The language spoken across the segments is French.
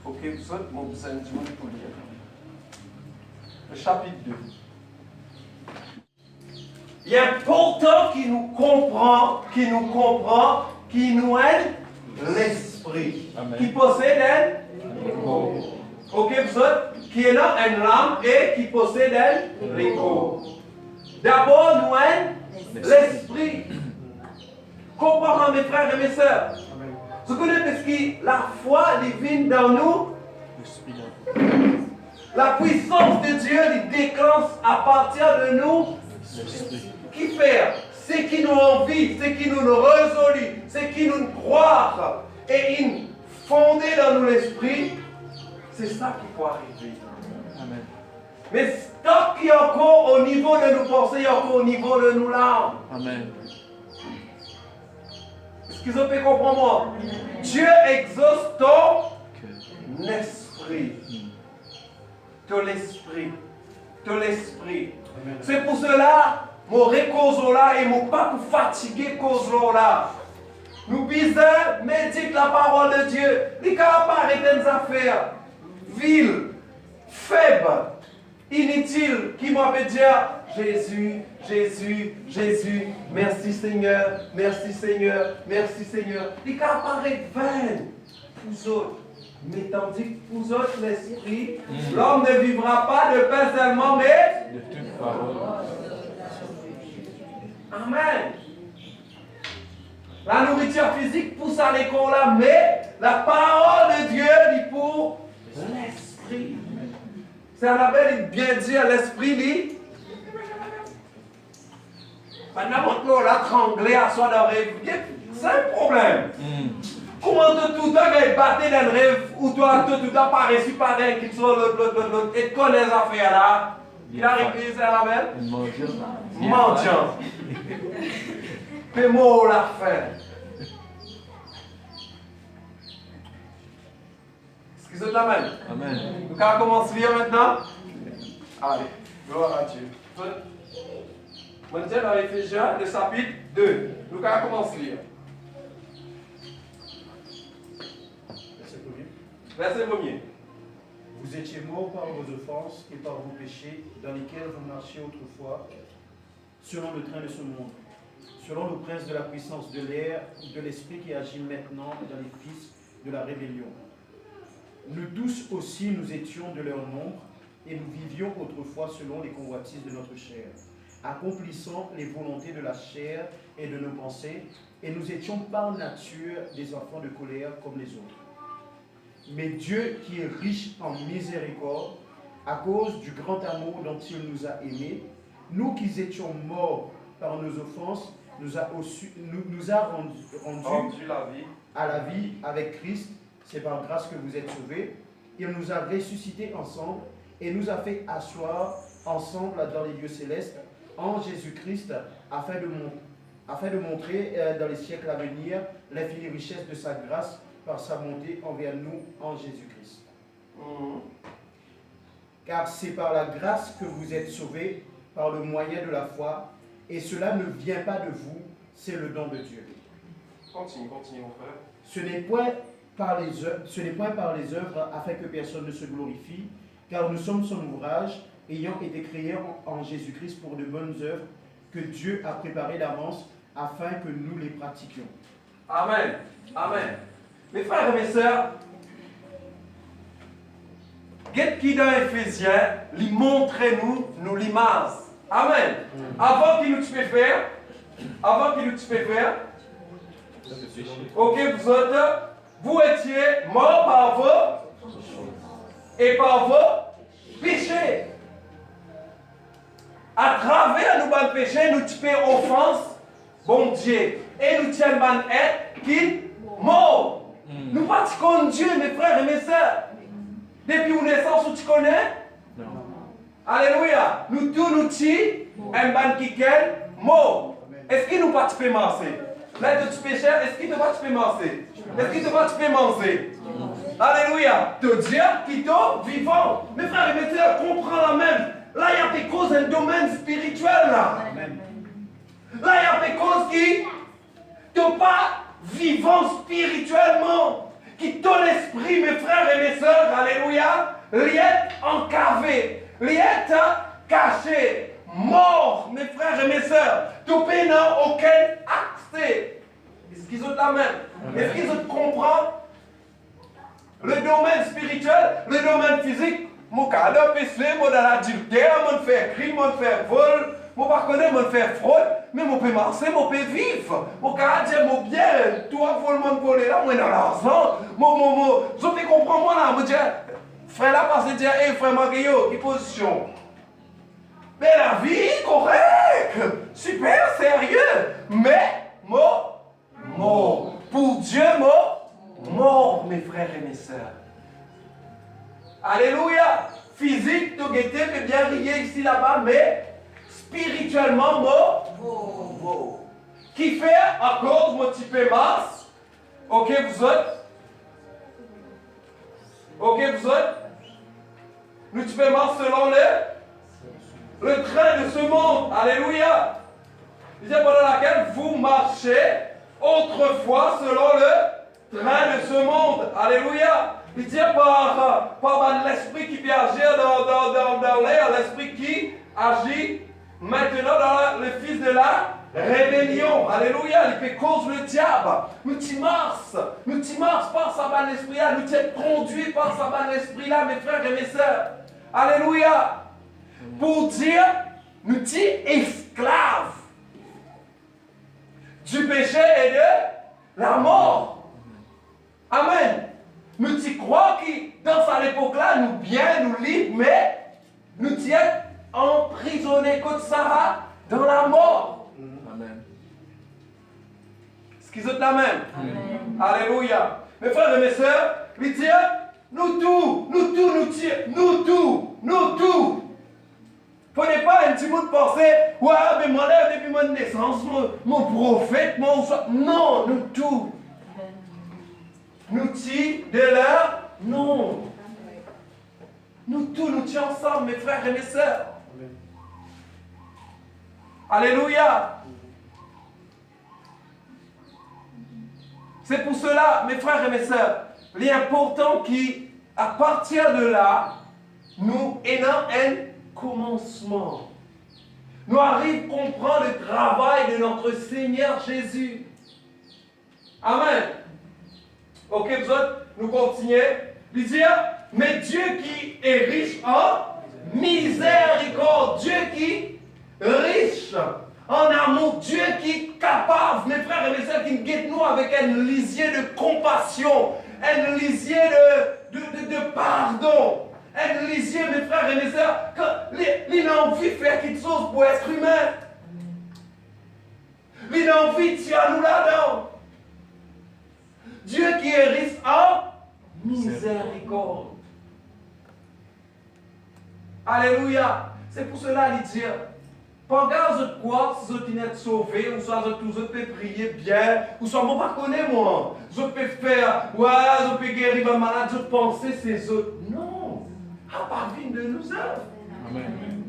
Ok, vous autres, mon besoin de pour lire. Le chapitre 2. Il est important qu'il nous comprend, qui nous aide l'esprit. Amen. Qui possède l'ego. Ok, vous autres, qui est là, une âme et qui possède l'ego. D'abord, nous aide l'esprit. Comprends, mes frères et mes sœurs. Vous connaissez parce que la foi divine dans nous, la puissance de Dieu déclenche à partir de nous. Qui fait ce qui nous envie, ce qui nous résout, ce qui nous croit et une fondée dans nous l'esprit, c'est ça qui peut arriver. Amen. Mais tant qu'il y a encore au niveau de nos pensées, il y a encore au niveau de nos larmes. Amen. Est-ce que vous pouvez comprendre moi? Dieu exauce ton esprit. Ton esprit. Ton esprit. C'est pour cela, mon récoso là et mon pas pour fatiguer cause là. Nous bisons, médite la parole de Dieu. Les cas apparaissent des affaires viles, faibles, inutiles, qui m'appellent dire Jésus, Jésus, Jésus, merci Seigneur, merci Seigneur, merci Seigneur. Les cas apparaissent vaines pour vous autres. Mais tandis que pour vous autres, l'esprit, l'homme ne vivra pas de pain seulement, mais de toute parole. Amen. La nourriture physique pousse à l'école là, mais la parole de Dieu dit pour l'esprit. C'est un appel bien dit à l'esprit, dit. Maintenant, on l'a tremblé à soi d'un rêve. C'est un problème. Comment tout le temps, quand il battait dans le rêve, ou toi, tout le temps, pas reçu par un qui soit l'autre, et connaît les affaires là, il a réglé, c'est un appel. Mendiant. Mais moi, la fin. Excusez-moi de la main. Amen. Nous allons commencer à lire maintenant. Allez, gloire à Dieu. Maintenant, dans Éphésiens, le chapitre 2. Nous allons commencer à lire. Verset 1er. Vous étiez morts par vos offenses et par vos péchés, dans lesquels vous marchiez autrefois, selon le train de ce monde, selon le prince de la puissance de l'air, de l'esprit qui agit maintenant dans les fils de la rébellion. Nous tous aussi, nous étions de leur nombre, et nous vivions autrefois selon les convoitises de notre chair, accomplissant les volontés de la chair et de nos pensées, et nous étions par nature des enfants de colère comme les autres. Mais Dieu, qui est riche en miséricorde, à cause du grand amour dont il nous a aimés, nous qui étions morts par nos offenses, nous a rendu à la vie avec Christ. C'est par grâce que vous êtes sauvés. Il nous a ressuscités ensemble et nous a fait asseoir ensemble dans les lieux célestes en Jésus-Christ afin de montrer dans les siècles à venir l'infinie richesse de sa grâce par sa bonté envers nous en Jésus-Christ. Car c'est par la grâce que vous êtes sauvés, par le moyen de la foi, et cela ne vient pas de vous, c'est le don de Dieu. Continue, mon frère. Ce n'est point par les œuvres afin que personne ne se glorifie, car nous sommes son ouvrage, ayant été créés en Jésus-Christ pour de bonnes œuvres que Dieu a préparées d'avance afin que nous les pratiquions. Amen. Amen. Mes frères et mes sœurs, qu'est-ce qui dans Éphésiens, lui montre-nous l'image. Amen. Avant qu'il nous tue faire, ok, vous autres, vous étiez morts par vos péchés. À travers nos bons péchés, nous tuons offense, bon Dieu, et nous tiens ban être qui mort. Nous pratiquons Dieu, mes frères et mes sœurs. Depuis une naissance, tu connais? Non. Alléluia. Nous tous nous tuons un ban qui est mort. Est-ce qu'il nous pas tu peux manger? L'aide du péché, est-ce qu'il ne va pas manger? Est-ce qu'il ne va pas manger? Alléluia. Te dire qui est vivant. Mes frères et mes sœurs, comprends la même. Là, il y a des causes dans le domaine spirituel. Là, il y a des causes qui ne sont pas vivants spirituellement. Qui ton esprit l'esprit, mes frères et mes sœurs, alléluia, l'est encavé, l'est caché, mort, mes frères et mes sœurs. Tout pays n'a aucun accès. Est-ce qu'ils ont la même? Est-ce qu'ils ont comprennent? Le domaine spirituel, le domaine physique, mon cadre péché, mon dans l'adultère, mon fait crime, mon fait vol, mon pas connaître, mon fait fraude, mais mon peut marcher, mon peut vivre. Mon cadre dire mon bien, toi vol mon voler là, moi dans l'argent, je peux comprendre moi là, me dire frère là parce que dire eh frère Maguio, quelle position? Mais la vie correcte, super sérieux, mais mort. Pour Dieu mort, mes frères et mes sœurs. Alléluia. Physique, tu guetté, mais bien rier ici, là-bas, mais spirituellement mort. Qui fait à cause de mon petit peu masse. Ok, vous autres? Nous petit peu masse selon le train de ce monde. Alléluia. C'est pendant laquelle vous marchez autrefois selon le train de ce monde. Alléluia. Il dit par l'esprit qui peut agir dans l'air, l'esprit qui agit maintenant dans le fils de la rébellion. Alléluia. Il fait cause le diable. Nous t'y marche par sa bonne esprit là. Nous t'y conduit par sa bonne esprit là, mes frères et mes sœurs. Alléluia. Pour dire, nous t'y esclaves du péché et de la mort. Amen. Nous t'y croyons que dans cette époque-là, nous bien, nous libres, mais nous t'y sommes emprisonnés comme ça dans la mort. Amen. Est-ce qu'ils ont la même? Amen. Alléluia. Mes frères et mes sœurs, ils disent, nous tout. Prenez pas un petit mot de pensée, ouais, mais moi là, depuis mon naissance, mon prophète, non, nous tout. Nous t'y de l'heure, non. Nous tous, nous t'y ensemble, mes frères et mes sœurs. Alléluia. C'est pour cela, mes frères et mes sœurs, il est important qu'à partir de là, nous ayons un commencement. Nous arrivons à comprendre le travail de notre Seigneur Jésus. Amen. Ok, vous autres, nous continuons. Il dit, mais Dieu qui est riche en miséricorde, Dieu qui est riche en amour, Dieu qui est capable, mes frères et mes sœurs, qui guette nous avec un lisier de compassion, un lisier de pardon. Un lisier, mes frères et mes sœurs, qu'il a envie de faire quelque chose pour être humain. Il a envie de tirer nous là-dedans. Dieu qui est riche en miséricorde. Alléluia. C'est pour cela qu'il dit, pas garde de quoi, si vous êtes sauvés, ou soit vous pouvez prier bien, ou soit moi pas connais moi. Je peux faire, ouais, je peux guérir ma malade, je penser ces autres. Non. À part de nous œuvres. Amen.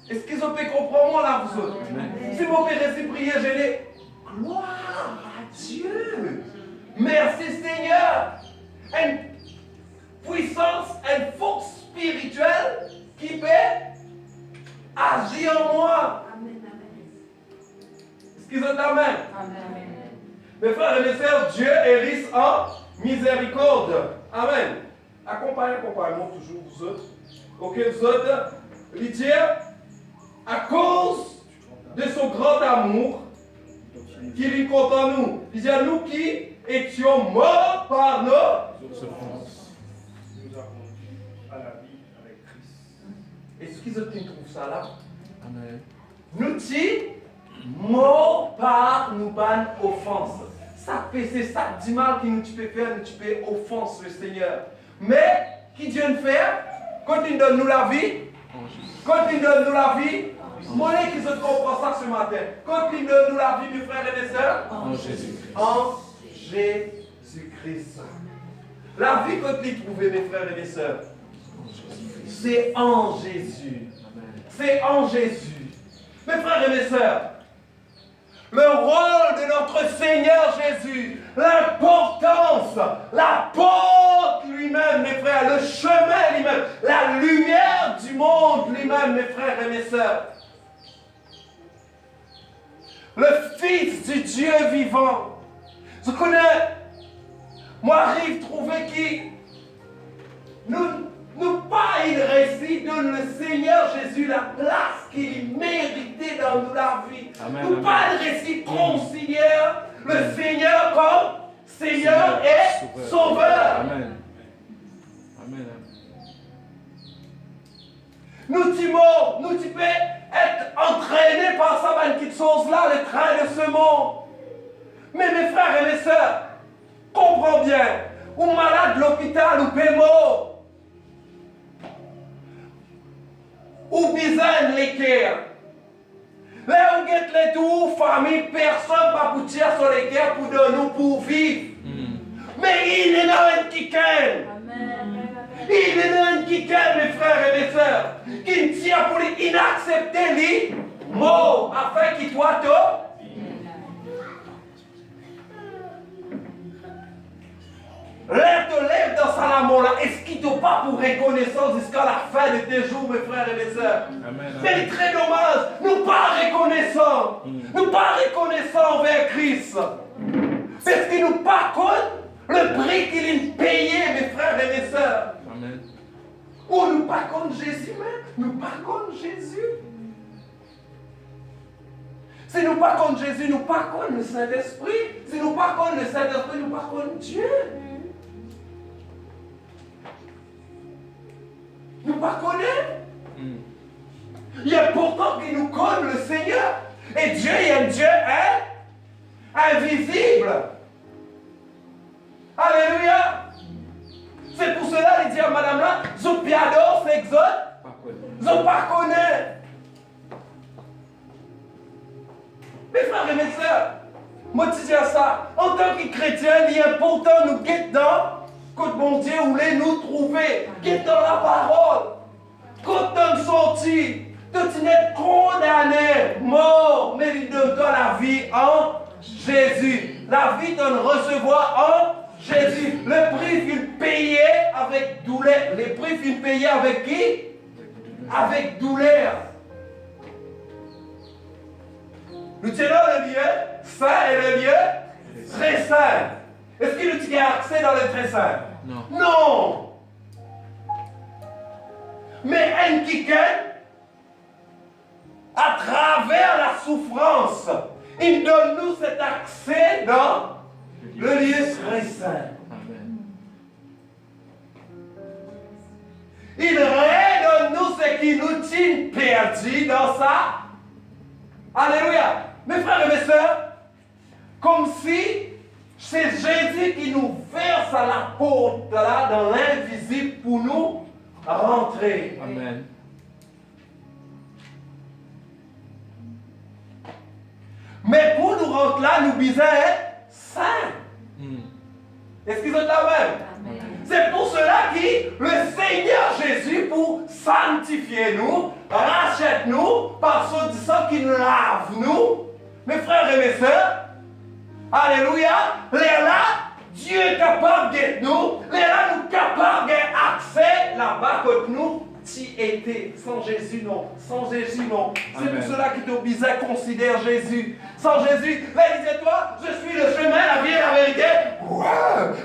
Est-ce qu'ils ont pu comprendre moi là, vous autres? Si mon père est prié, je dis gloire à Dieu. Merci Seigneur. Une puissance, une force spirituelle qui peut agir en moi. Est-ce qu'ils ont la main? Mes frères et mes sœurs, Dieu est riche en miséricorde. Amen. Accompagnez-moi toujours, vous autres. Ok, vous autres. Il dit, à cause de son grand amour, qu'il est contre nous. Il dit à nous qui étions morts par nos souffrances. Nous avons à la vie avec Christ. Est-ce qu'ils trouvent ça là? Amen. Nous qui morts par nos bonnes offenses. Ça c'est ça du mal qui nous peut faire, nous peut offenser le Seigneur. Mais qui Dieu nous fait? Quand il donne nous la vie, moi qui se comprend ça ce matin. Quand il donne nous la vie, mes frères et mes sœurs, En Jésus-Christ. en Jésus-Christ. La vie que tu trouves, mes frères et mes sœurs, c'est en Jésus. C'est en Jésus. Mes frères et mes sœurs, le rôle de notre Seigneur Jésus, l'importance Je connais, moi arrive trouver qui nous pas il récit donne le Seigneur Jésus la place qu'il méritait dans la vie. Amen, Nous amen. pas le récit considère le Seigneur comme Seigneur et Sauveur. Amen. Amen. Nous tu peux être entraîné par ça, ben, quelque chose-là, le train de ce monde. Mais mes frères et mes sœurs, comprends bien, ou malade de l'hôpital, ou pémo, ou bizarre l'équerre. Là où get les tout, famille, personne va vous tirer sur l'équerre pour de nous pour vivre. Mais il est là un kiken. Il est là un kiken, mes frères et mes sœurs, qui ne tient pour les inaccepter les mots afin qu'il soit tout. Lève dans sa amour là. Est-ce qu'il te pas pour reconnaissance jusqu'à la fin de tes jours, mes frères et mes sœurs? Mais c'est très dommage. Nous pas reconnaissants. Nous pas reconnaissants envers Christ. Parce qu'il nous pas compte le prix qu'il a payé, mes frères et mes sœurs. Amen. Ou nous pas compte Jésus, mais nous pas compte Jésus. Si nous pas compte Jésus, nous pas compte le Saint-Esprit. Si nous pas compte le Saint-Esprit, nous pas compte Dieu. Nous pas connaître. Il est pourtant qu'il nous connaît le Seigneur. Et Dieu est un Dieu invisible. Alléluia. C'est pour cela qu'il dit à madame là, je piadore, c'est exote. Je pas connais. Mes frères et mes sœurs, moi je dis à ça, en tant que chrétien, il est important de nous guetter dans que bon Dieu voulait nous trouver, guetter dans la parole. Quand on sortit, tu n'es condamné, mort, mais il donne la vie en Jésus. La vie donne recevoir en Jésus. Le prix qu'il payait avec douleur. Le prix qu'il payait avec qui? Avec douleur. Nous tenons le lieu saint et le lieu très saint. Est-ce qu'il nous tient accès dans le très saint? Non. Non. Mais un kiken, à travers la souffrance, il donne nous cet accès dans le lieu très saint. Amen. Il redonne nous ce qui nous tient perdu dans ça. Alléluia. Mes frères et mes sœurs, comme si c'est Jésus qui nous verse à la porte là, dans l'invisible pour nous rentrer. Amen. Mais pour nous rentrer là, nous besoin être saints. Est-ce qu'ils sont là même? C'est pour cela que le Seigneur Jésus, pour sanctifier nous, rachète nous par son sang qui nous lave nous. Mes frères et mes sœurs, alléluia, les là, Dieu est capable de nous, les là, nous capables d'accès là-bas que nous t'y étais. Sans Jésus, non. Sans Jésus, non. C'est pour cela qu'il te disait, considère Jésus. Sans Jésus, là, il disait, toi, je suis le chemin, la vie et la vérité. Ouais,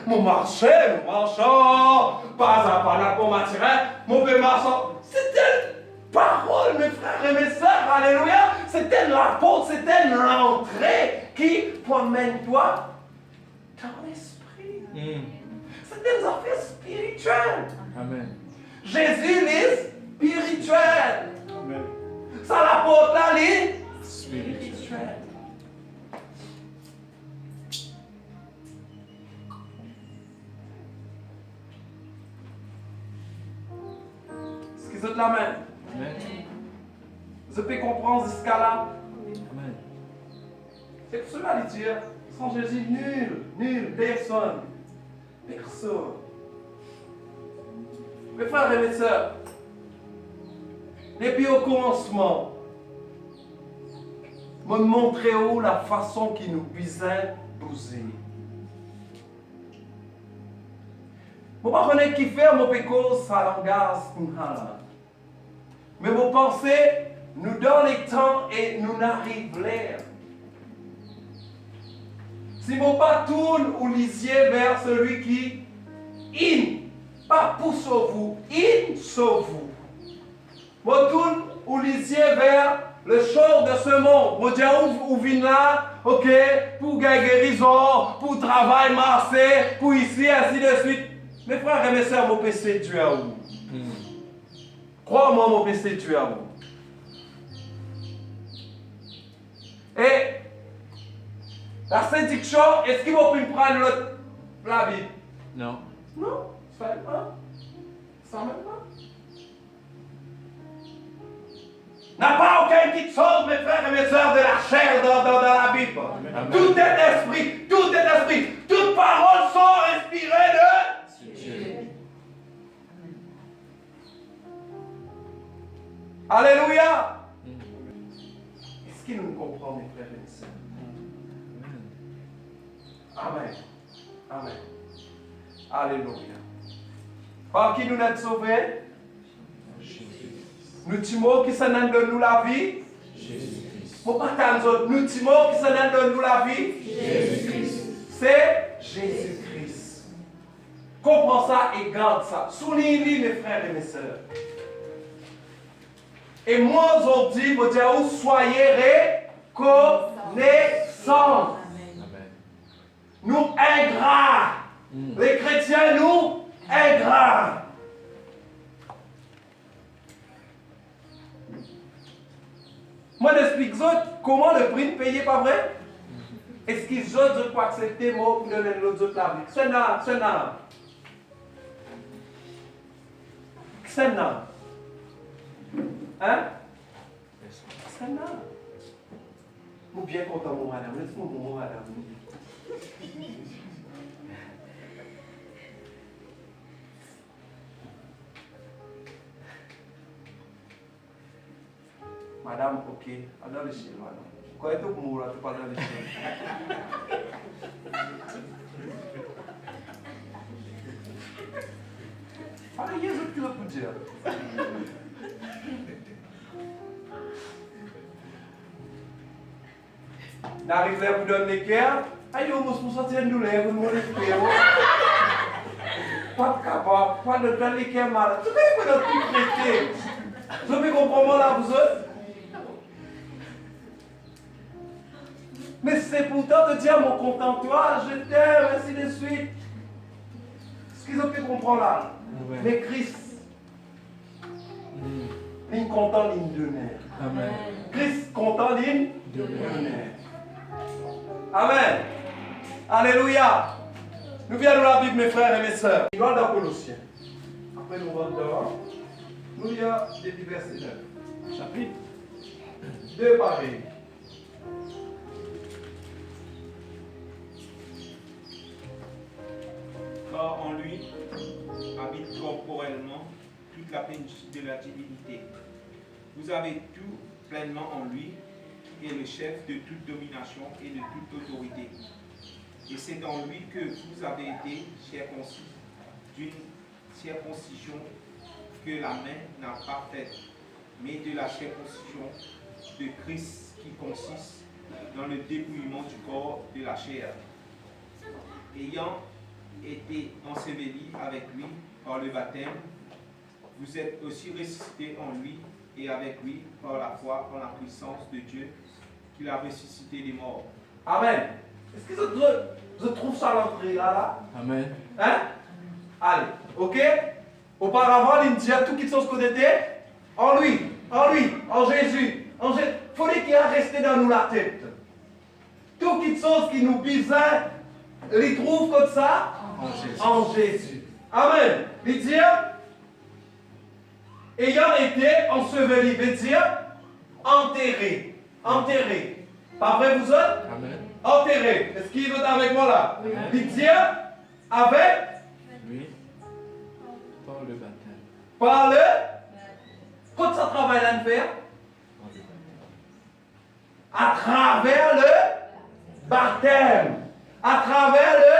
mon marché, mon marchand, pas à pas là pour m'attirer, mon peu marchand. C'était parole, mes frères et mes sœurs, alléluia. C'était la porte, c'était l'entrée qui promène-toi dans l'esprit. C'était des affaires spirituelles. Amen. Jésus est spirituel. Amen. Ça la porte là, est Spirituel. Est-ce qu'ils ont de la main? Amen. Je peux comprendre jusqu'à là. Amen. C'est pour cela, les dieux, sans Jésus, nul, personne. Personne. Mes frères et mes sœurs, depuis au commencement, me montrer où la façon qui nous visait bouger. Je ne sais pas qui fait mon péco, ça langage, mais vos pensées nous donnent le temps et nous n'arrivons l'air. Si vous pas tourne ou lisiez vers celui qui pas pour sauver vous, sauve vous. Vous tourne ou lisiez vers le chant de ce monde. Vous dites où vient là, ok, pour guérison, pour travail, marcher, pour ici, ainsi de suite. Mes frères et mes sœurs, mon PC Dieu à vous. Crois-moi, mon PC Dieu à vous. Et la séduction, est-ce qu'il va plus prendre la Bible? Non. Non, ça même pas. Ça même pas. N'a pas aucun qui chose, mes frères et mes sœurs, de la chair dans la Bible. Amen. Tout est esprit, tout est esprit. Toutes paroles sont inspirées de Dieu. Alléluia. Est-ce qu'il nous comprend, mes frères et mes sœurs? Amen. Amen. Alléluia. Par qui nous êtes sauvés? Nous timons qui s'en donne nous la vie? Jésus-Christ. Nous timons qui s'en donne nous la vie? Jésus-Christ. C'est Jésus-Christ. Comprends ça et garde ça. Souligne-le, mes frères et mes sœurs. Et moi, aujourd'hui, je dis, soyez reconnaissants. Amen. Nous ingrats. Les chrétiens, nous ingrats. Moi, j'explique comment le prix ne payait pas vrai. Est-ce qu'ils osent pas accepter moi pour donner l'autre la vie? C'est là, c'est là. C'est là. Hein? C'est là. Je suis bien content, mon madame. Laisse-moi mon madame. Madame, ok. Dans le ciel, madame. Quand tu es mort, tu pas dans le ciel. Ah, il y a des autres qui l'ont dire. N'arrive à vous donner l'équerre. Aïe, on se sortir de douleur, vous me l'espérez. Pas de capable, pas de donner l'équerre malade. Tout est pour notre petit chrétien. Vous avez compris là, vous autres? Mais c'est pourtant de dire mon content-toi, je t'aime, ainsi de suite. Ce qu'ils ont pu comprendre là. Amen. Mais Christ, ligne content, ligne de nerf. Amen. Christ content, ligne De nerf. Amen. Alléluia. Nous viens de la Bible, mes frères et mes sœurs. Il va dans Colossiens. Après, nous rentrons dehors. Nous y a depuis verset 9. Chapitre 2 pareil. Car en lui habite corporellement toute la plénitude de la divinité. Vous avez tout pleinement en lui, qui est le chef de toute domination et de toute autorité. Et c'est en lui que vous avez été circoncis d'une circoncision que la main n'a pas faite, mais de la circoncision de Christ qui consiste dans le dépouillement du corps de la chair. Ayant été ensevelis avec lui par le baptême, vous êtes aussi ressuscités en lui et avec lui par la foi en la puissance de Dieu qui l'a ressuscité des morts. Amen. Est-ce que je trouve ça l'entrée là? Amen. Hein? Allez, ok? Auparavant, il disait tout qui sont ce qu'on était en lui, en Jésus. Il fallait qu'il a resté dans nous la tête. Tout qui sont qui nous bizarre, il trouve comme ça en Jésus. Amen. Il dit, ayant été enseveli, il veut dire enterré. Enterré. Pas vrai, vous autres? Amen. Enterré. Est-ce qu'il est avec moi là? Oui. Il dit avec Oui. Par le baptême. par le. Quand ça travaille à faire? Par le baptême. À travers le baptême. À travers le.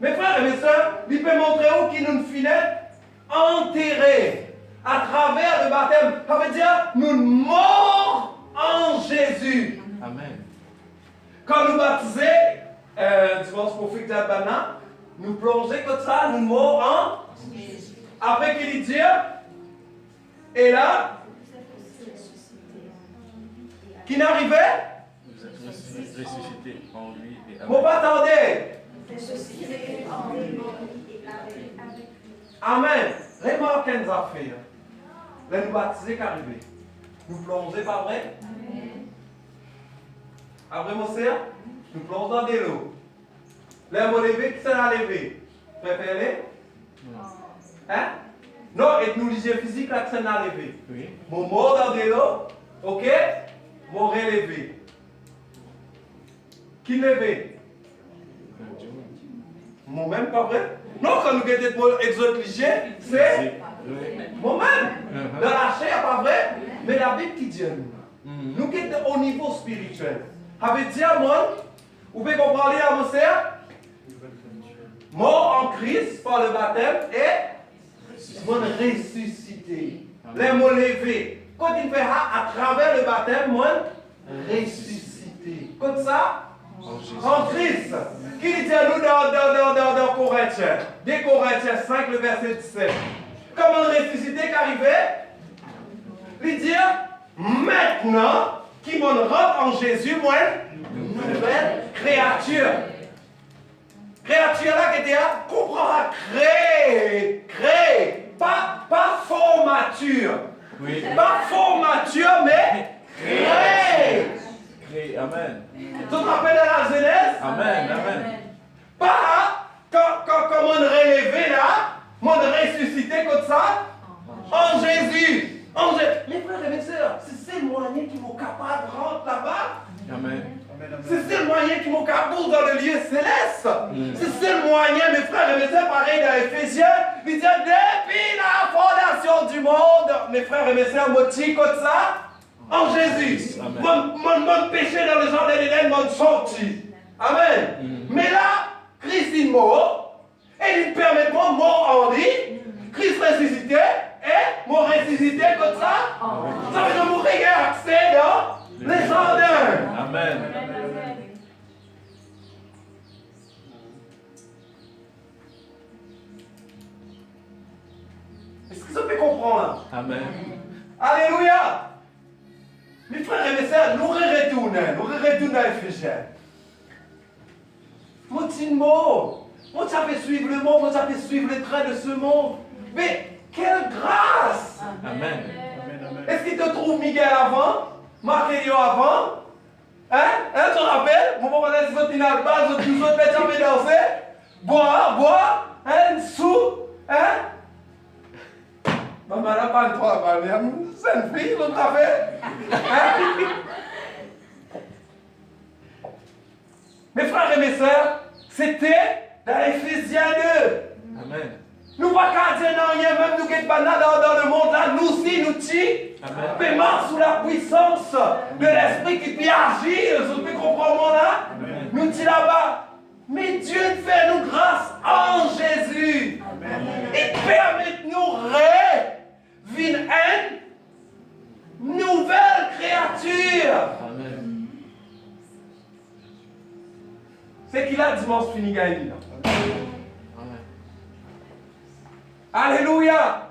Mes frères et mes sœurs, il peut montrer où qui nous finit enterrés. À travers le baptême. Ça veut dire nous morts en Jésus. Amen. Quand nous baptisons, dimanche prophétique d'Albana, nous plongeons comme ça, nous morts en. Après qu'il dit, et là, qui n'arrivait? Vous êtes ressuscité en lui et Vous pas attendez. Amen. Remarquez nos affaires. Là, nous baptiser qu'arriver. Nous plongeons, pas vrai? Après, mon sœur, nous plongeons dans de l'eau. Là, mon lever, qui s'en a levé? Préférez? Hein? Non, et nous, l'hygiène physique, là, qui s'en a levé. Oui. Mon mort dans de l'eau, ok? Mon relevé. Qui levé? Moi-même, pas vrai? Non, quand nous avons exotigé, c'est moi-même. Dans la chair, pas vrai? Mais la Bible qui dit nous. Nous qui sommes au niveau spirituel. Avec dire, moi, vous pouvez comprendre à mon sœur? Mort en Christ par le baptême et mon ressuscité. Les mots levés. Quand il fait à travers le baptême, moi, ressuscité. Comme ça? En Christ. Qui dit à nous dans Corinthiens? 2 Corinthiens 5, le verset 17. Comment ressuscité qu'arrivait? Il dit, maintenant, qui m'en rentre en Jésus, moi, une nouvelle créature. Créature là qui était là, comprendra créer. Pas formature. Oui. Pas formature, mais créer. Créé. Amen. Tu te rappelles de la Genèse? Amen. Amen. Pas quand on relevé là, on ressuscité comme ça, en Jésus. Mes frères et mes sœurs, c'est le moyen qui m'ont capable de rentrer là-bas. Amen. C'est le moyen qui m'ont capable dans le lieu céleste. C'est le moyen, mes frères et mes sœurs, pareil dans Éphésiens, il dit depuis la fondation du monde, mes frères et mes sœurs, moi dit comme ça, en Jésus. Mon péché dans le jardin d'Éden, mon sorti. Amen. Mais là, Christ est mort, et il permet de moi mort en lui, Christ ressuscité, et mon ressuscité comme ça. Ça veut dire que mon regard accès dans les jardins. Amen. Est-ce que ça peut comprendre là? Amen. Alléluia! Mes frères et mes sœurs, nous retournons à Éphésiens. Mon petit mot, moi ça fait suivre le monde, moi ça fait suivre les traits de ce monde. Mais quelle grâce! Amen. Est-ce qu'il te trouve Miguel avant? Marquelio avant? Hein? Tu te rappelles? Mon papa dit que tu n'as pas, nous autres, les gens danser. Boire, hein? Sous, hein? Maman n'a pas le droit, c'est une fille, l'autre affaire. Hein? Mes frères et mes sœurs, c'était dans Éphésiens 2. Amen. Nous pas qu'à dire non, rien, même nous qui sommes pas dans le monde là, nous aussi, nous Amen. paiement sous la puissance de l'esprit qui peut agir. Vous pouvez comprendre là? Amen. Nous dit là-bas. Mais Dieu fait nous grâce en Jésus. Il permet de nous vivre une nouvelle créature. Amen. C'est qu'il a dimanche fini gagné. Amen. Alléluia.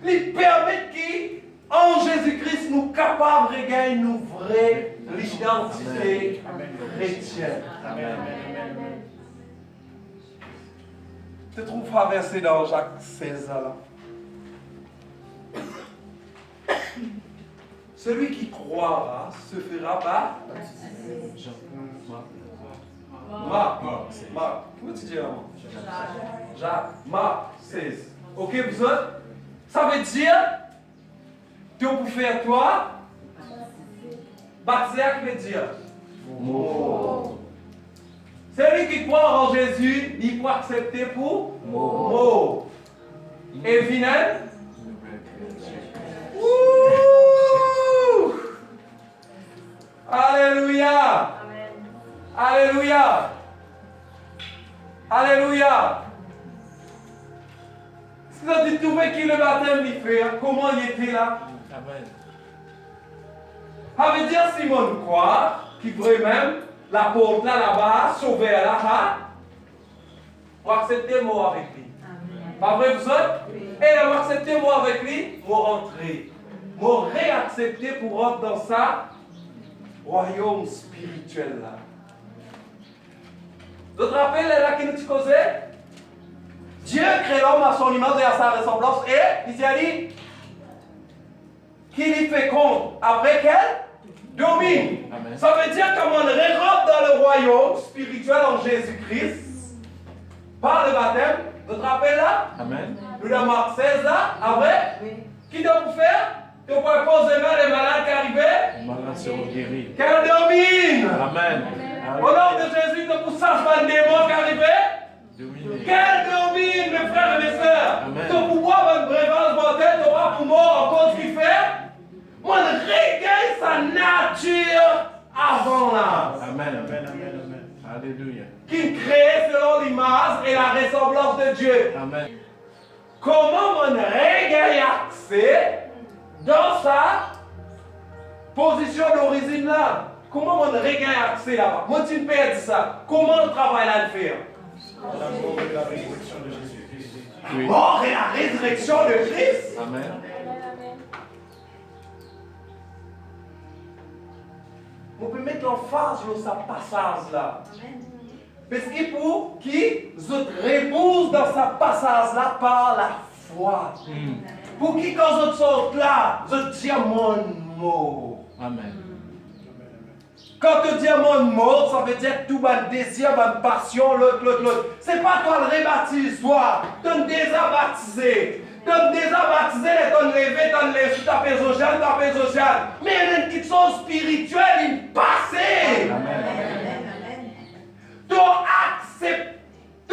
Il permet qui, en Jésus-Christ, nous capables de gagner une vraie l'identité chrétienne. Amen. Tu te trouves traversé dans Jacques 16 là. Celui qui croira se fera pas. Jean. Marc. Comment tu dis là? Jacques. Marc 16. Ok, vous autres? Ça veut dire, tu peux faire toi, baptiser, qui veut dire? Mort. Celui qui croit en Jésus, il peut accepter pour mort. Et finalement, alléluia. Alléluia. Alléluia. Si vous avez trouvé qui le baptême il fait, comment il était là? Amen. Ça veut dire Simon croire, qui pourrait même la porte là-bas, sauvé là, on va accepter moi avec lui. Pas vrai vous autres? Et on va accepter moi avec lui, moi rentrer. Moi réaccepter pour rentrer dans ça royaume spirituel là. Vous vous rappelez là qui nous causait? Dieu crée l'homme à son image et à sa ressemblance et il a dit qu'il y féconde après qu'elle domine. Amen. Ça veut dire qu'on rentre dans le royaume spirituel en Jésus-Christ par le baptême. Vous vous rappelez là? Amen. Nous dans Marc 16 là, après, qui doit vous faire? Tu peux poser les mains les malades qui arrivaient. Les malades seront guéris. Qu'elle domine. Amen. Au nom de Jésus, tu peux changer les démons qui arrivaient. Qu'elle domine, mes frères et mes sœurs. Ton pouvoir va te prévendre mortel, tu auras pour mort en cause qui fait. Moi, je regagne sa nature avant là. Amen. Amen. Amen. Amen. Alléluia. Qui crée selon l'image et la ressemblance de Dieu. Amen. Comment on regagne accès dans sa position d'origine là? Comment on regagne accès là-bas? Moi, tu me perds ça. Comment on travaille là le faire? La mort et la résurrection de Jésus-Christ. La mort et la résurrection de Christ. Amen. On peut mettre l'emphase sur ce passage là. Parce qu'il faut qu'ils réponse dans ce passage là par la foi. Pour qui quand ils sortent là, ils disent mon mot. Amen. Quand tu dis mon mot, ça veut dire tout mon désir, ma passion, l'autre. C'est pas toi le rebaptise, toi. Tu es déjà baptisé. Tu es déjà baptisé, tu es levé, tu t'appelles Josiane. Mais il y a une petite chose spirituelle, une passée. Tu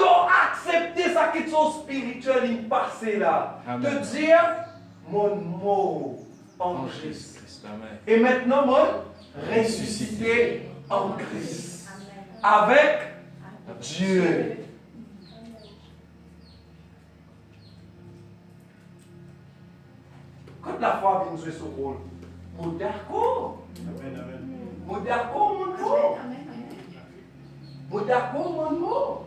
as accepté sa petite chose spirituelle, une passée là. Te dire mon mot en Christ. Et maintenant, mon ressuscité en Christ. Avec Dieu. Quand la foi vient jouer ce rôle, mon d'accord. Mon d'accord, mon mot. Mon d'accord, mon mot.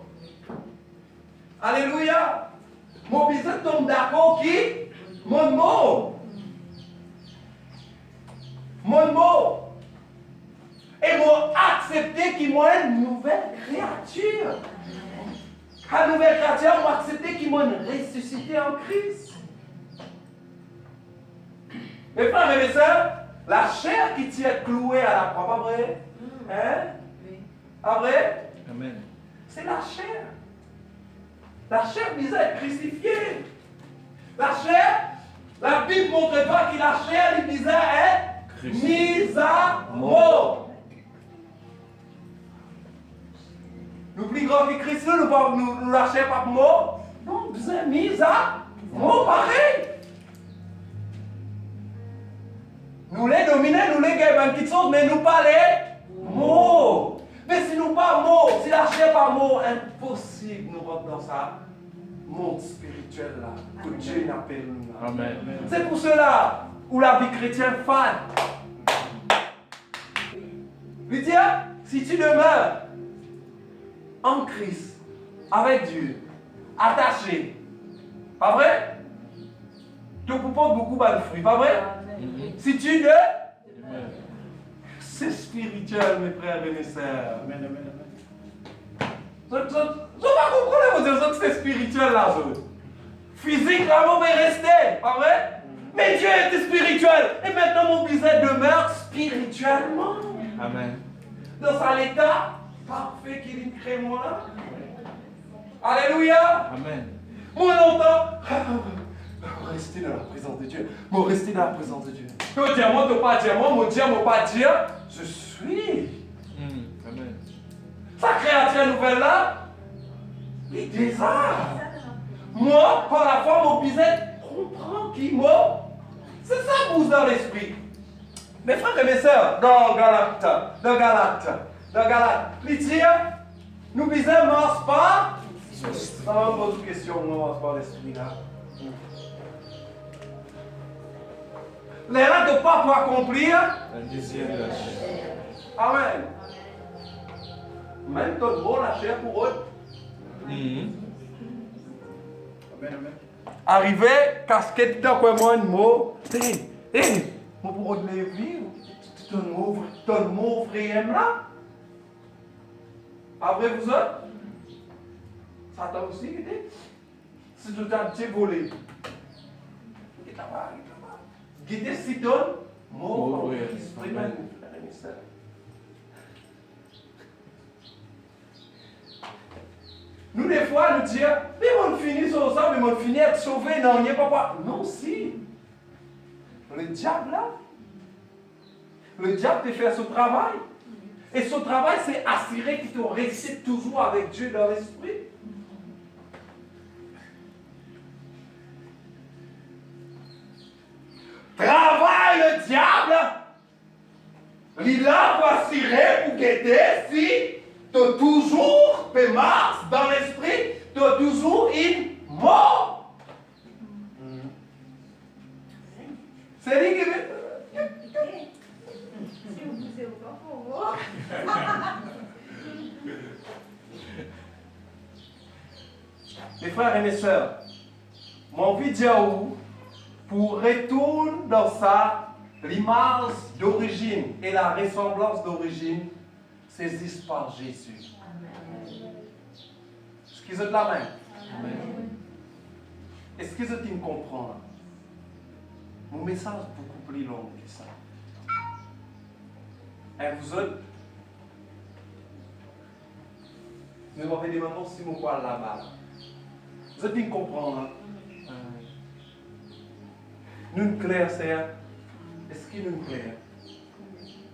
Alléluia. Mon bisou tombe d'accord qui? Mon mot. Mon mot. Et moi accepter qu'il m'a une nouvelle créature. La nouvelle créature, moi accepter qu'il m'a ressuscité en Christ. Mes frères et mes sœurs, la chair qui tient clouée à la croix, pas vrai? Hein? Pas vrai? Amen. C'est la chair. La chair vise à être crucifiée. La chair, la Bible ne montre pas que la chair il vise à être mise à mort. Nous plus grand que Christ, nous la chair pas mort. Non, nous sommes mis à mort pareil. Nous les dominer, nous les gagner une petite chose, mais nous pas les morts. Mais si nous pas morts, si la chair pas mort, impossible nous rentrer dans ça monde spirituel là, que Dieu n'appelle nous là. Amen. C'est pour cela où la vie chrétienne fan. Lui dire, si tu demeures en Christ, avec Dieu, attaché, pas vrai? Tu peux pas beaucoup de fruits, pas vrai? Si tu demeures, c'est spirituel, mes frères et mes sœurs. Amen, amen, amen. Je ne pas comprendre, c'est spirituel là. Physique, là, on va rester, pas vrai? Mais Dieu est spirituel. Et maintenant, mon business demeure spirituellement. Amen. Dans cet état parfait qu'il crée moi là. Alléluia. Amen. Moi longtemps. Rester dans la présence de Dieu. Moi, rester dans la présence de Dieu. Tu dis moi, tu pas dire moi, mon Dieu, moi pas dire. Je suis. Amen. Sa créature nouvelle là, il désire. Moi, par la foi, mon business comprend qui moi. C'est ça vous dans l'esprit. Mes frères et mes sœurs, dans Galate, il dit, nous business ne marche pas. Ça va me poser une question, moi, on va se voir l'esprit là. Les règles de pas pour accomplir. Un désir de la chair. Amen. Même ton mot, la chair pour eux. Amen, amen. Arrivé, casquette dans quoi moi, un mot. Moi pour eux de Lévi, ton mot vrai là. Après vous autres, Satan aussi, il dit. Si tu as été volé. Guidez si donne, mot, esprit même, frère et sœur. Nous, des fois, nous disons, mais on finit sur ça, mais on finit être sauvé, non, il n'y a pas quoi. Non, si. Le diable, là, le diable te fait son travail. Et son travail, c'est assurer qu'il te récite toujours avec Dieu dans l'esprit. Travaille le diable. Il est là pour assurer, pour guetter si tu as toujours fait marche dans l'esprit, tu as toujours une mort. C'est lui qui veut. Mes frères et mes sœurs, mon vidéo pour retourner dans ça, l'image d'origine et la ressemblance d'origine saisissent par Jésus. Est-ce qu'ils ont la main? Est-ce qu'ils ont comprendre? Mon message est beaucoup plus long que ça. Et vous autres, nous m'avez demandé si mon poil là-bas. Vous êtes bien comprendre. Nous clair, c'est. Est-ce qu'il nous clair?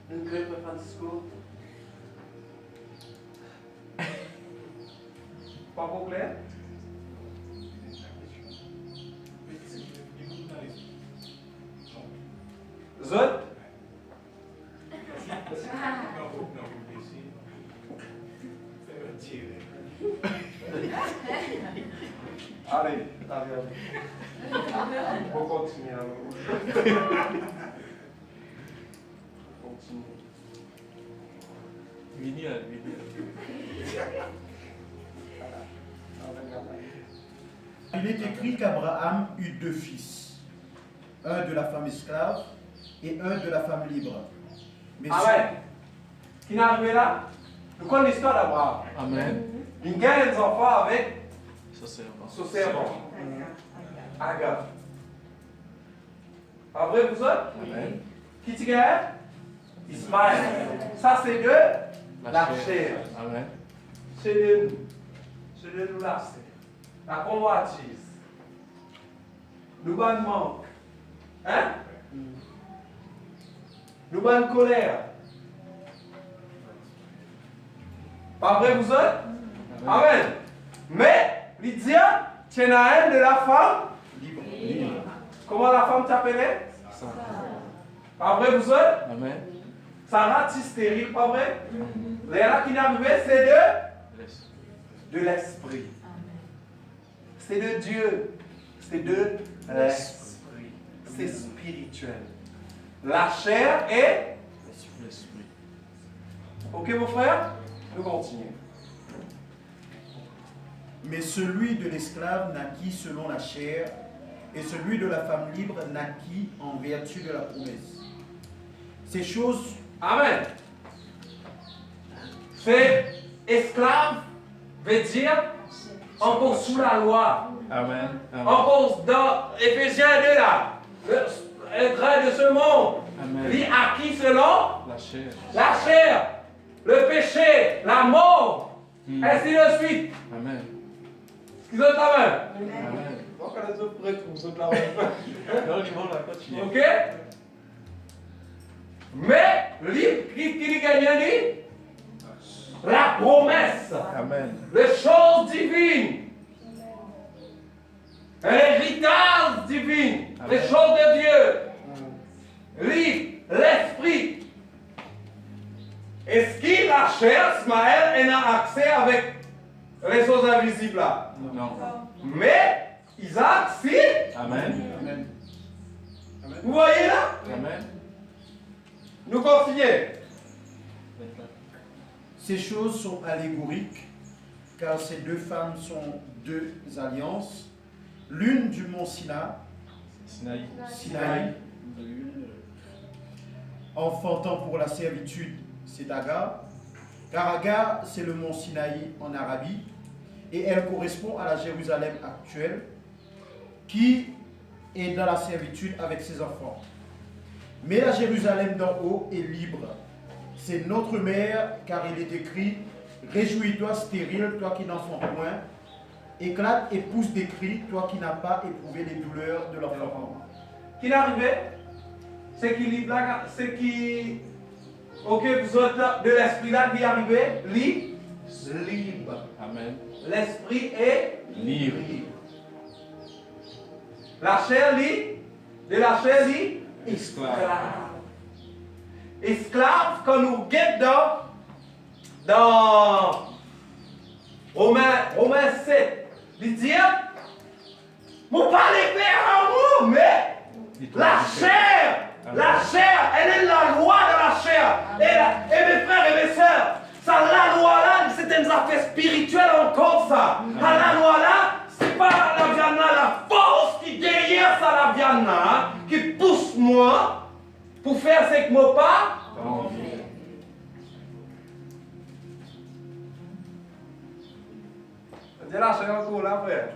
Nous clair, Frère Francisco? Pas pour clair? Zot? Allez, allez. On va continuer alors. Continuer. Il est écrit qu'Abraham eut 2 fils, un de la femme esclave et un de la femme libre. Mais Amen. Qui n'est arrivé là? Nous connaissons l'histoire d'Abraham. Amen. Il gagne des enfants avec Ce son servant. Agar. Après vous autres? Amen. Qui tu gagne? Ismaël. Ça c'est de la chair. Amen. C'est de nous. C'est de nous là. La convoitise. Nous avons manque. Hein? Nous avons colère. Pas vrai vous autres? Amen. Mais, Lydia, tu es la haine de la femme libre. Comment la femme t'appelait? Pas vrai vous autres? Amen. Sarah, tu es stérile, pas vrai? Léa qui n'est arrivée, c'est de l'esprit. C'est de Dieu. C'est de l'esprit. C'est spirituel. La chair est L'esprit. Ok, mon frère? Nous continuons. Mais celui de l'esclave naquit selon la chair, et celui de la femme libre naquit en vertu de la promesse. Ces choses... Amen. C'est esclave veut dire encore sous la loi. Amen. Amen. Encore dans Éphésiens 2 là. Le trait de ce monde. Amen. Dit acquis selon La chair. la chair, le péché, la mort, ainsi de suite. Amen. Ce qu'ils ont la main. Amen. Donc, les autres prêtres, vous autres là. Non, ils vont la continuer. Ok? Mais, qui dit gagnant dit? La promesse, Amen. les choses divines, l'héritage divin, les Amen. choses de Dieu, l'esprit. Est-ce que la chair, Ismaël, a accès avec les choses invisibles là? Non. Mais Isaac, si. Amen. Amen. Vous voyez là? Amen. Nous continuons. Ces choses sont allégoriques, car ces deux femmes sont deux alliances, l'une du mont Sinaï, enfantant pour la servitude, c'est Agar, car Agar, c'est le mont Sinaï en Arabie, et elle correspond à la Jérusalem actuelle, qui est dans la servitude avec ses enfants. Mais la Jérusalem d'en haut est libre. C'est notre mère, car il est écrit, réjouis-toi stérile, toi qui n'en fais point. Éclate et pousse des cris, toi qui n'as pas éprouvé les douleurs de l'enfant. Qui n'est arrivé? C'est qui libre, c'est qui. Ok, vous autres de l'esprit là qui est arrivé? Libre. Amen. L'esprit est Libre. La chair libre. De la chair libre. Esclave. Esclave, quand nous guettons dans Romains 7, il dit, vous parlez clair en vous, mais la chair, elle est la loi de la chair. Et mes frères et mes sœurs, ça, la loi là, c'est une affaire spirituelle encore ça. La loi là, c'est pas la viande là, la force qui derrière ça, la viande là, qui pousse moi pour faire ce que moi pas. C'est la chair encore là, frère.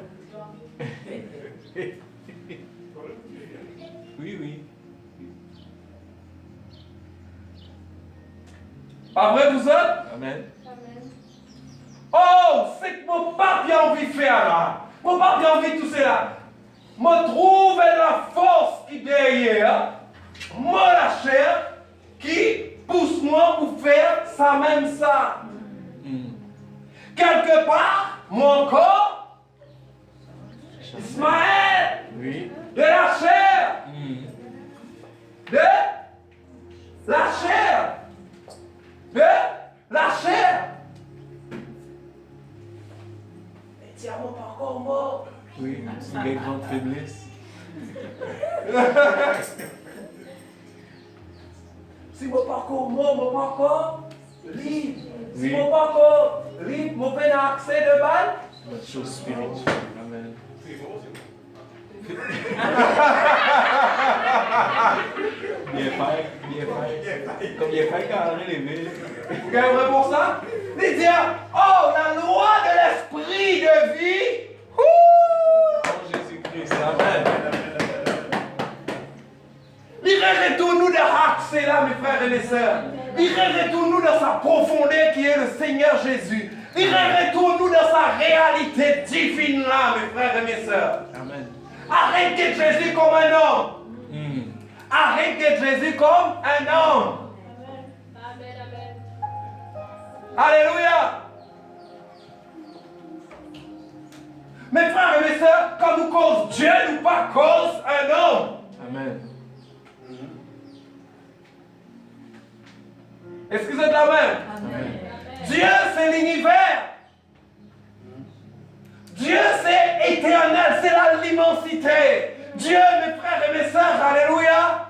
Oui. Pas vrai, vous autres? Amen. Oh, c'est que mon pape a envie de faire là. Mon pape a envie de tout cela. Me trouve la force qui derrière, moi la chair, qui pousse moi pour faire ça même ça. Quelque part, mon corps, Ismaël, Oui. de la chair, de la chair, de la chair. Mais tiens-moi pas encore mort. Oui. Une grande faiblesse. Si mon parcours mort, mon parcours libre. Si Oui. mon parcours libre, mon peine à accès de balle. Notre chose spirituelle. Amen. Bien fait. Comme il fait quand on est levé. Vous avez pour ça? Il dit, oh, la loi de l'esprit de vie. Oh Jésus-Christ. Amen. Il retourne-nous de accès là, mes frères et mes sœurs. Il retourne-nous dans sa profondeur qui est le Seigneur Jésus. Il retourne-nous dans sa réalité divine là, mes frères et mes sœurs. Amen. Arrête d'être Jésus comme un homme. Arrête d'être Jésus comme un homme. Amen. Alléluia. Mes frères et mes sœurs, quand nous cause Dieu, nous pas cause un homme. Amen. Est-ce que vous êtes la même? Amen. Dieu, c'est l'univers. Dieu, c'est éternel, c'est l'immensité. Dieu, mes frères et mes sœurs, alléluia.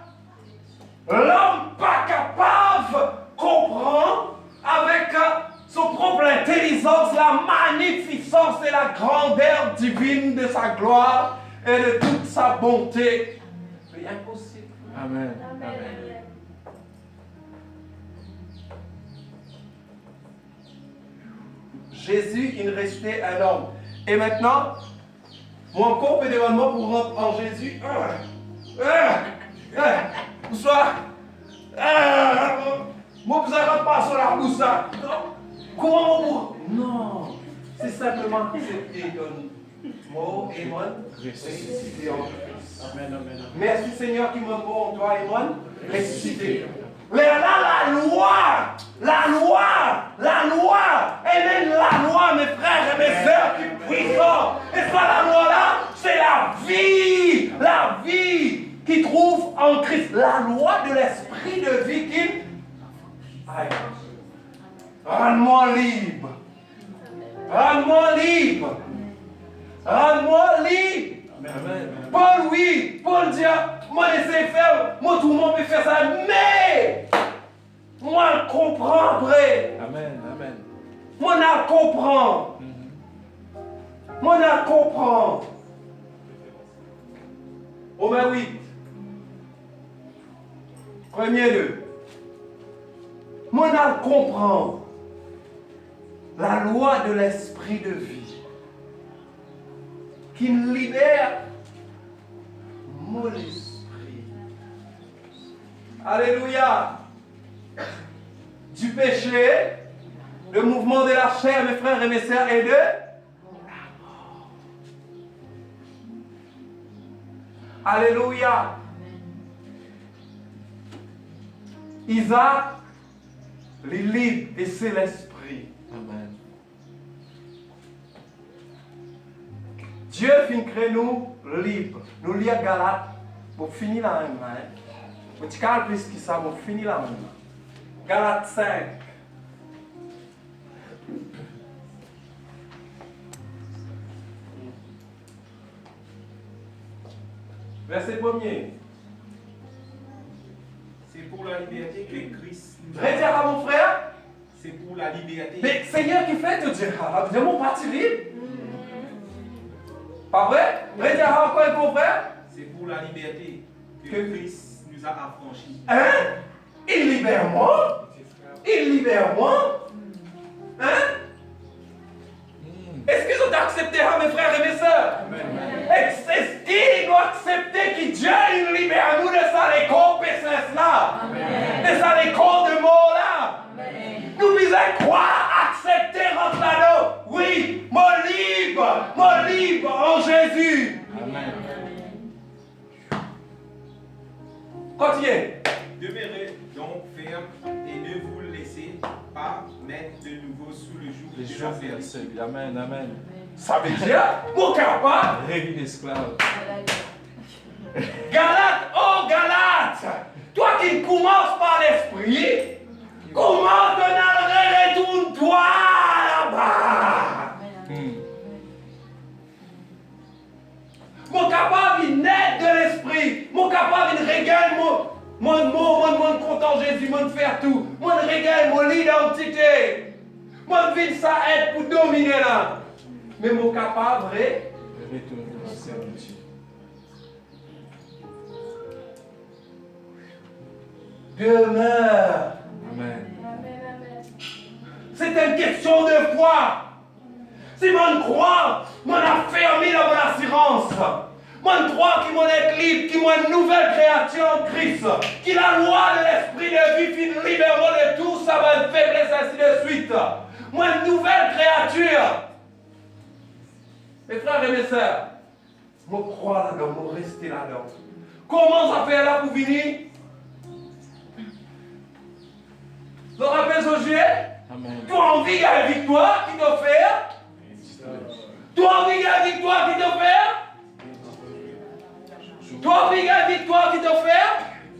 L'homme pas capable de comprendre avec son propre intelligence la magnificence et la grandeur divine de sa gloire et de toute sa bonté. C'est impossible. Amen. Jésus, il restait un homme. Et maintenant, mon corps peut devant moi pour rentrer en Jésus. Bonsoir. Moi, vous n'arrêtez pas sur la bouche. Comment vous? Non. C'est simplement accepter ton mot, Amen. Ressuscité en Christ. Amen. Merci Seigneur qui m'a dit en toi, Amen. Ressuscité. La loi, elle est la loi, mes frères et mes sœurs, qui est puissante. Et ça, la loi là, c'est la vie qui trouve en Christ. La loi de l'esprit de vie qui... Aïe. Rends-moi libre. Rends-moi libre. Rends-moi libre. Amen. Paul dit, moi laissez faire, moi tout le monde peut faire ça, mais Moi, je comprends après. Amen. Amen. Moi, je comprends. Moi, je comprends. Romains 8. Premier lieu. Moi, je comprends la loi de l'esprit de vie qui me libère mon esprit. Alléluia. Du péché, le mouvement de la chair, mes frères et mes sœurs, et de la mort. Alléluia. Isaac, les libre et c'est l'esprit. Amen. Dieu fin crée nous libres. Nous lisons Galates pour finir la même main. Pour te calmer plus que ça, pour finir la même main. Galates 5. Verset 1er. C'est pour la liberté que Christ nous a. Redire à mon frère. C'est pour la liberté. Mais Seigneur qui fait te dire, de mon parti libre. Pas vrai? Redire à encore mon frère. C'est pour la liberté que Christ nous a affranchis. Hein? Il libère moi? Il libère moi? Hein? Est-ce qu'ils ont accepté, mes frères et mes sœurs? Est-ce qu'ils ont accepté que Dieu nous libère nous de ça, les compétences là? De ça, les corps de mort là? Nous devons croire, accepter, rentrer là-dedans. Oui, mon libre en Jésus. Amen. Continuez. Demeurez donc ferme et ne vous laissez pas mettre de nouveau sous le joug Les de jours la servitude. versés. Amen. Amen. Ça veut dire, mon capable. Réveille l'esclave. Galate, oh Galate, toi qui commences par l'esprit, comment te retourne-toi là-bas? Mon capable, il naît de l'esprit. Mon capable, il régale mon content Jésus, mon faire tout. Mon régale mon identité. Mon vie, ça aide pour dominer là. Mais mon capable, vrai? Retourne dans la servitude. Demeure. Amen. C'est une question de foi. Si mon croit, mon a fermé dans mon assurance. Mon croit qu'il m'en est libre, qu'il m'en une nouvelle créature en Christ. Qu'il a la loi de l'esprit de vie qui libère de tout ça va de faiblesse ainsi de suite. Moi une nouvelle créature. Mes frères et mes sœurs, je crois là-dedans, je rester là-dedans. Comment ça fait là pour venir? Vous vous rappelez Josué? Amen. Tu as envie de la victoire qui t'a fait? Tu as envie de la victoire qui t'a fait? Tu as envie de la victoire qui t'a fait?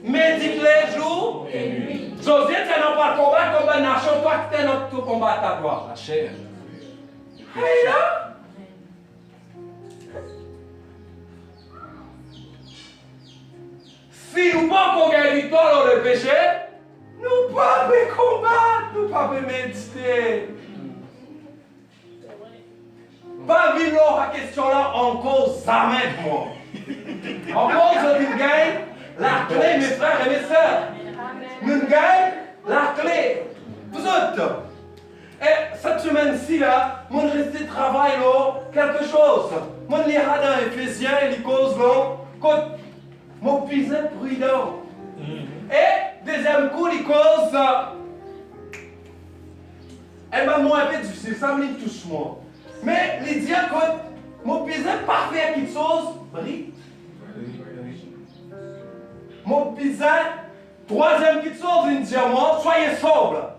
Médite les jours et nuit. Josué, tu n'as pas de combat comme une nation, toi qui t'es notre combat à toi. La chair. Et là? Si nous ne pouvons pas gagner victoire dans le péché, nous ne pouvons pas combattre, nous ne pouvons pas méditer. Pas vivre la question là encore jamais moi. Encore je nous gagne la clé, mes frères et mes sœurs. Nous gagne la clé. Vous autres, et cette semaine-ci là, mon resté travail là, quelque chose. Mon lira dans Éphésiens, il cause là, quand mon pisé prudent. Et deuxième coup, il cause. Elle m'a moins fait difficile, ça me touche moi. Mais les dire que mon pisé parfait quelque chose, brille. Mon pisé, troisième quelque chose, il dit à moi, soyez sobre.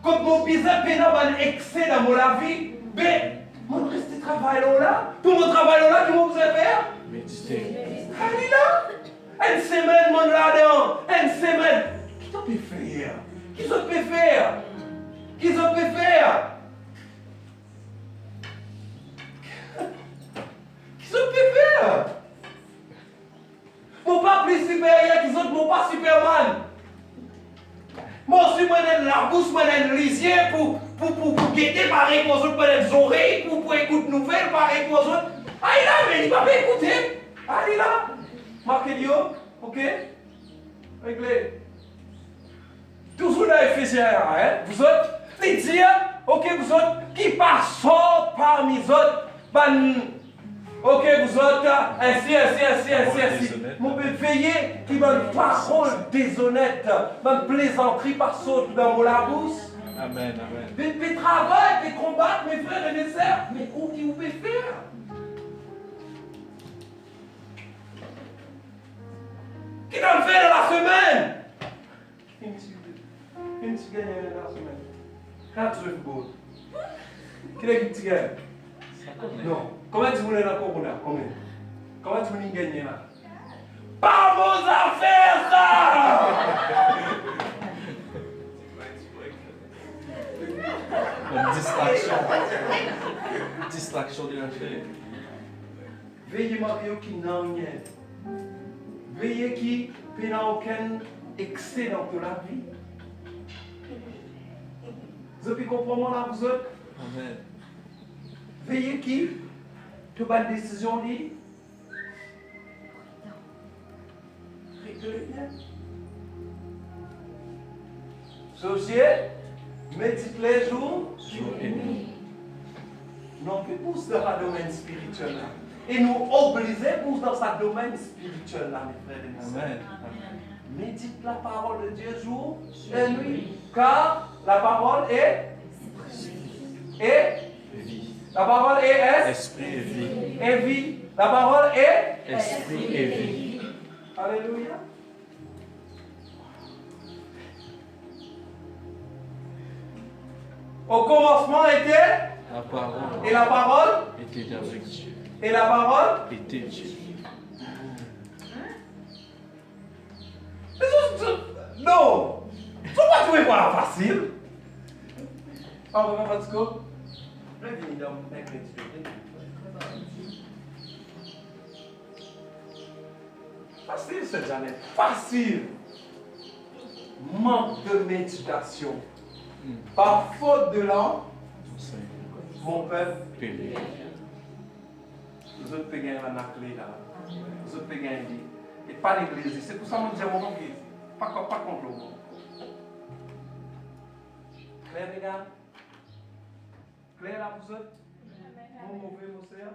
Quand mon pisé pénal un excès dans mon vie, mais mon resté travail là, tout mon travail là, qui vous faire? Méditer. Allez là! Une semaine, mon là-dedans! Une semaine! Qui t'en peut faire? Qui s'en peut faire? Qui s'en peut faire? Qui s'en peut faire? Mon pas plus supérieur qu'ils autres, mon pas Superman! Mon yeux pour guetter pareil pour les autres, pour les oreilles, pour écouter nouvelles pareil pour les autres. Ah, il a, mais il va pas écouter. Ah, il a. Marquez-le, ok? Réglé. Toujours dans Ephésiens, hein? Vous autres, les dire, ok, vous autres, qui passent parmi les autres, ok, vous autres, ainsi. Mon bébé, veillez qui m'a une parole déshonnête, ma plaisanterie par saute dans mon labousse. Amen, amen. Mes travail, mes combats, mes frères et mes sœurs, mais où qui vous pouvez faire? Qui t'en le fait dans la semaine? Une petite gagne dans la semaine. 4 football. Qui est qui gagne? Non. Comment tu voulais dans le Corona? Comment tu voulais gagner là? Pas vos affaires, ça! Une distraction. Distraction de l'affaire. Veillez Mario qui n'a rien. Veillez qui n'a aucun excès dans la vie. Vous avez compris là, vous autres? Amen. Veillez qui te bat une décision libre. Société, médite les jours, Jour et nuit. non que pousse dans le domaine spirituel là. Et nous obliger pousse dans ce domaine spirituel là, mes frères et mes sœurs. Amen. Médite la parole de Dieu jour et nuit, car la parole est Vie. la parole est Esprit et vie. et vie. La parole est Esprit et vie. Alléluia. Au commencement était La parole et la parole était avec Dieu. et la parole. Était Dieu. Non. Pourquoi tu veux voir facile? Ah, vraiment, Francisco? Je vais venir dans mon mec. Facile, cette Jeannette. Facile. Manque de méditation. Par faute de l'âme, mon peuple, Périr. vous autres pouvez gagner la clé là. Vous autres pouvez gagner. Et pas l'église. C'est pour ça que je dis à mon nom église. Pas contre le monde. Claire, les gars? Claire là, vous autres? Mon mauvais, mon sœur?